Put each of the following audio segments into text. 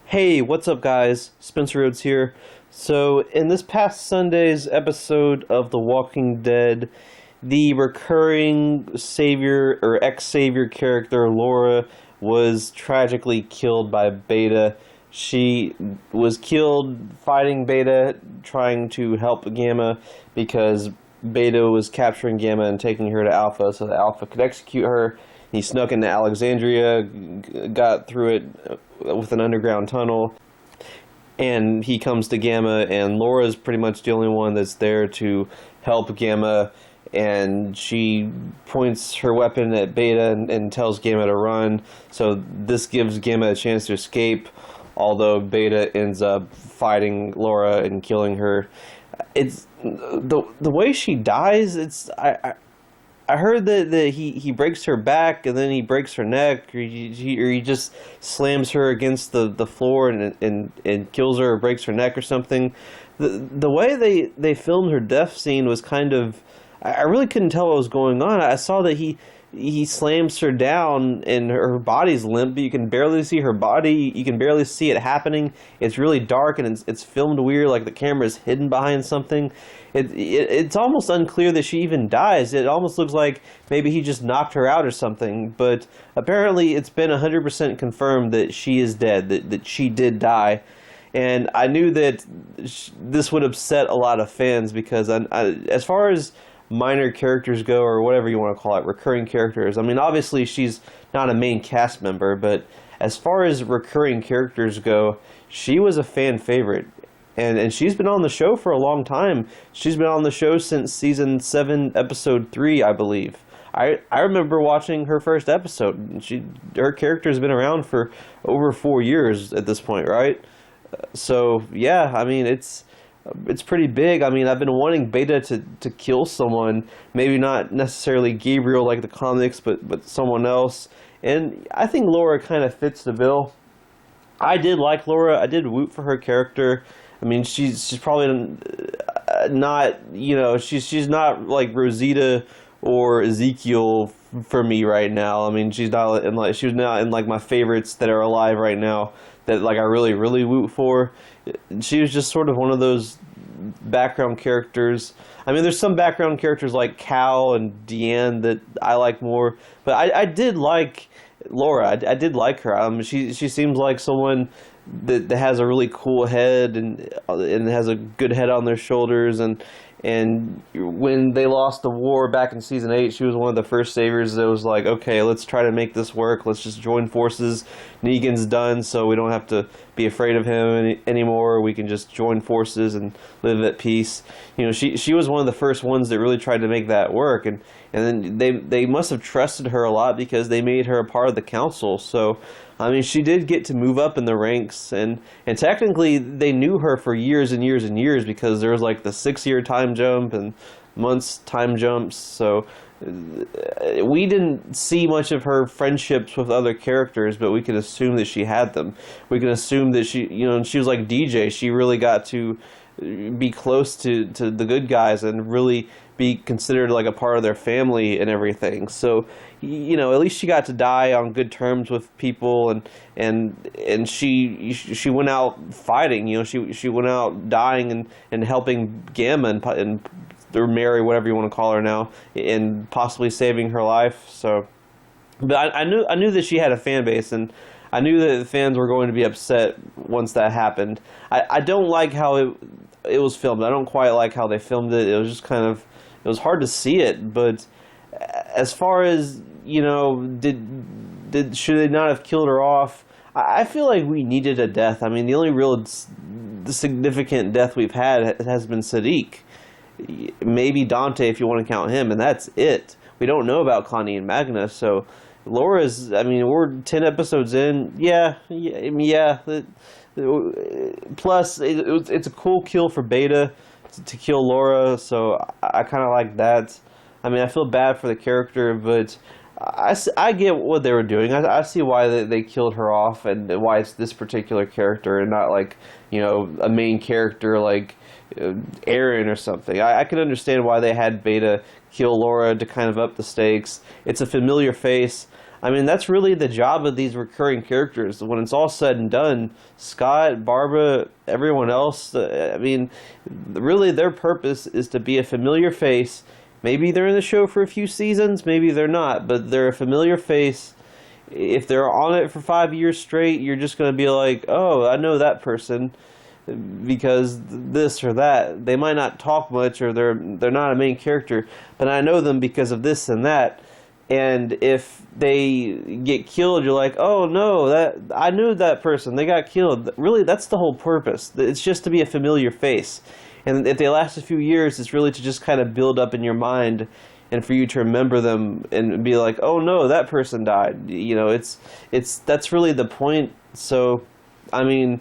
Hey, what's up, guys? Spencer Rhodes here. So, in this past Sunday's episode of The Walking Dead, the recurring savior or ex-savior character Laura was tragically killed by Beta. She was killed fighting Beta, trying to help Gamma because Beta was capturing Gamma and taking her to Alpha so that Alpha could execute her. He snuck into Alexandria, got through it with an underground tunnel, and he comes to Gamma, and Laura's pretty much the only one that's there to help Gamma, and she points her weapon at Beta and tells Gamma to run, so this gives Gamma a chance to escape, although Beta ends up fighting Laura and killing her. It's the way she dies. I heard that he breaks her back and then he breaks her neck, or he just slams her against the floor and kills her or breaks her neck or something. The way they filmed her death scene was kind of, I really couldn't tell what was going on. I saw that he slams her down and her body's limp, but you can barely see her body. You can barely see it happening. It's really dark and it's filmed weird, like the camera's hidden behind something. It's almost unclear that she even dies. It almost looks like maybe he just knocked her out or something, but apparently it's been 100% confirmed that she is dead, that she did die. And I knew that this would upset a lot of fans because as far as minor characters go, or whatever you want to call it, recurring characters, I mean, obviously she's not a main cast member, but as far as recurring characters go, she was a fan favorite. And she's been on the show for a long time. She's been on the show since season 7, episode 3, I believe. I remember watching her first episode. Her character's been around for over 4 years at this point, right? So yeah, I mean it's pretty big. I mean, I've been wanting Beta to kill someone, maybe not necessarily Gabriel like the comics, but someone else. And I think Laura kind of fits the bill. I did like Laura. I did root for her character. I mean, she's probably not, she's not like Rosita or Ezekiel for me right now. I mean, she's not in like my favorites that are alive right now that like I really root for. She was just sort of one of those background characters. I mean, there's some background characters like Cal and Deanne that I like more, but I did like Laura. I did like her. She seems like someone that has a really cool head and has a good head on their shoulders, and when they lost the war back in season 8, she was one of the first saviors that was like, okay, let's try to make this work. Let's just join forces. Negan's done, so we don't have to be afraid of him anymore. We can just join forces and live at peace. She was one of the first ones that really tried to make that work, and then they must have trusted her a lot because they made her a part of the council. So I mean, she did get to move up in the ranks, and technically they knew her for years and years and years because there was like the 6-year time jump and months time jumps. So we didn't see much of her friendships with other characters, but we could assume that she had them. We can assume that she was like DJ. She really got to be close to the good guys and really be considered like a part of their family and everything. So at least she got to die on good terms with people, and she went out fighting. She went out dying and helping Gamma and or Mary, whatever you want to call her now, and possibly saving her life. So, but I knew that she had a fan base, and I knew that the fans were going to be upset once that happened. I don't like how it was filmed. I don't quite like how they filmed it. It was just it was hard to see it. But as far as should they not have killed her off? I feel like we needed a death. I mean, the only real significant death we've had has been Sadiq. Maybe Dante, if you want to count him, and that's it. We don't know about Connie and Magna, so Laura's. I mean, we're 10 episodes in. Yeah. Plus, it's a cool kill for Beta to kill Laura, so I kind of like that. I mean, I feel bad for the character, but I get what they were doing. I see why they killed her off and why it's this particular character and not like a main character like Aaron or something. I can understand why they had Beta kill Laura to kind of up the stakes. It's a familiar face. I mean, that's really the job of these recurring characters. When it's all said and done, Scott, Barbara, everyone else, I mean, really their purpose is to be a familiar face. Maybe they're in the show for a few seasons, maybe they're not, but they're a familiar face. If they're on it for 5 years straight, you're just going to be like, oh, I know that person because this or that. They might not talk much, or they're not a main character, but I know them because of this and that. And if they get killed, you're like, oh no, that I knew that person, they got killed. Really, that's the whole purpose. It's just to be a familiar face. And if they last a few years, it's really to just kind of build up in your mind and for you to remember them and be like, oh no, that person died. You know, that's really the point. So, I mean,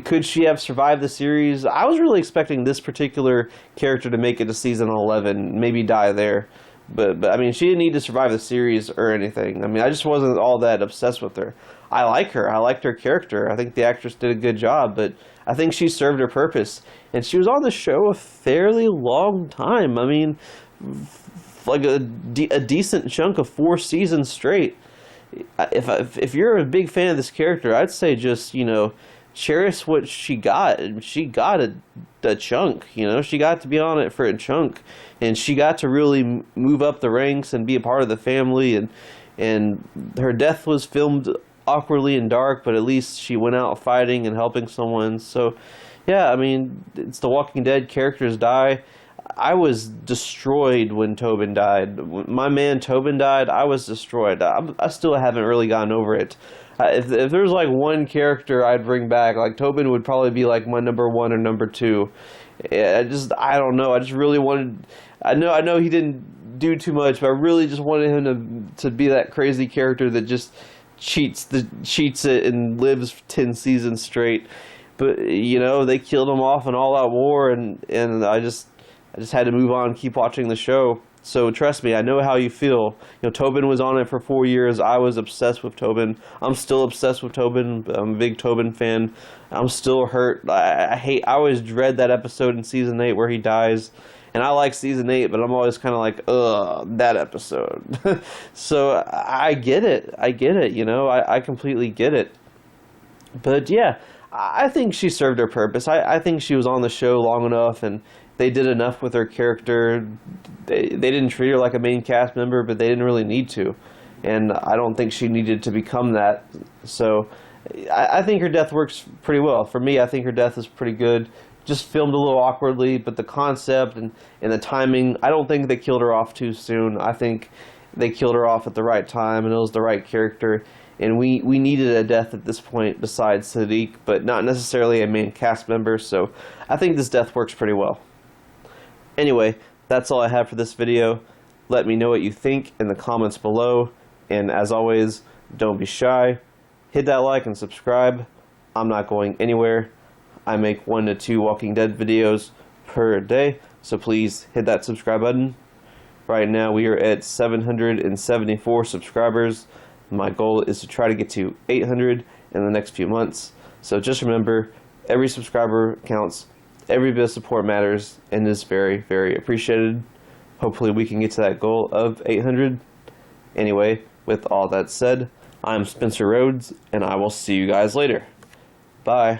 could she have survived the series? I was really expecting this particular character to make it to season 11, maybe die there. But I mean, she didn't need to survive the series or anything. I mean, I just wasn't all that obsessed with her. I like her. I liked her character. I think the actress did a good job, but I think she served her purpose. And she was on the show a fairly long time. I mean, like a decent chunk of 4 seasons straight. If you're a big fan of this character, I'd say just, you know, cherish what she got. She got a chunk, you know. She got to be on it for a chunk, and she got to really move up the ranks and be a part of the family. And her death was filmed awkwardly and dark, but at least she went out fighting and helping someone. So, yeah, I mean, it's The Walking Dead. Characters die. I was destroyed when Tobin died. When my man Tobin died, I was destroyed. I still haven't really gotten over it. If there's like one character I'd bring back, like Tobin would probably be like my number 1 or number 2. I don't know. I just really wanted. I know he didn't do too much, but I really just wanted him to be that crazy character that just cheats it and lives 10 seasons straight. But you know, they killed him off in All Out War, and I just had to move on and keep watching the show. So trust me, I know how you feel. You know, Tobin was on it for 4 years. I was obsessed with Tobin. I'm still obsessed with Tobin. I'm a big Tobin fan. I'm still hurt. I always dread that episode in season 8 where he dies. And I like season 8, but I'm always kind of like, ugh, that episode. So I get it. You know, I completely get it. But yeah, I think she served her purpose. I think she was on the show long enough, and they did enough with her character. They didn't treat her like a main cast member, but they didn't really need to. And I don't think she needed to become that. So I think her death works pretty well. For me, I think her death is pretty good. Just filmed a little awkwardly, but the concept and the timing, I don't think they killed her off too soon. I think they killed her off at the right time, and it was the right character. And we needed a death at this point besides Sadiq, but not necessarily a main cast member. So I think this death works pretty well. Anyway, that's all I have for this video. Let me know what you think in the comments below. And as always, don't be shy. Hit that like and subscribe. I'm not going anywhere. I make 1 to 2 Walking Dead videos per day, so please hit that subscribe button. Right now we are at 774 subscribers. My goal is to try to get to 800 in the next few months. So just remember, every subscriber counts. Every bit of support matters and is very, very appreciated. Hopefully we can get to that goal of 800. Anyway, with all that said, I'm Spencer Rhodes, and I will see you guys later. Bye.